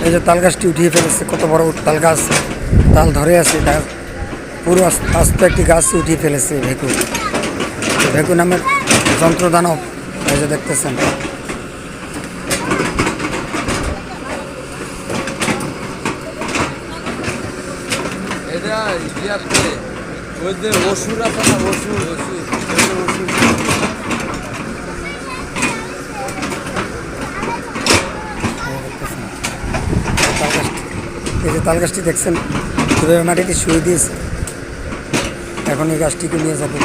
এই যে তাল গাছটি উঠিয়ে ফেলেছে, কত বড় তাল গাছ, তাল ধরে আছে, তার পুরো আস্ত একটি গাছ উঠিয়ে ফেলেছে ভেকু। ভেকু নামের যন্ত্রদানব, এই যে দেখতেছেন। এটা ইয়াতে ওই যে অসুর আছে না, অসুর অসুর অসুর। এই যে তাল গাছটি দেখছেন কীভাবে মাটিতে শুয়ে দিয়েছে। এখন এই গাছটিকে নিয়ে যাবে।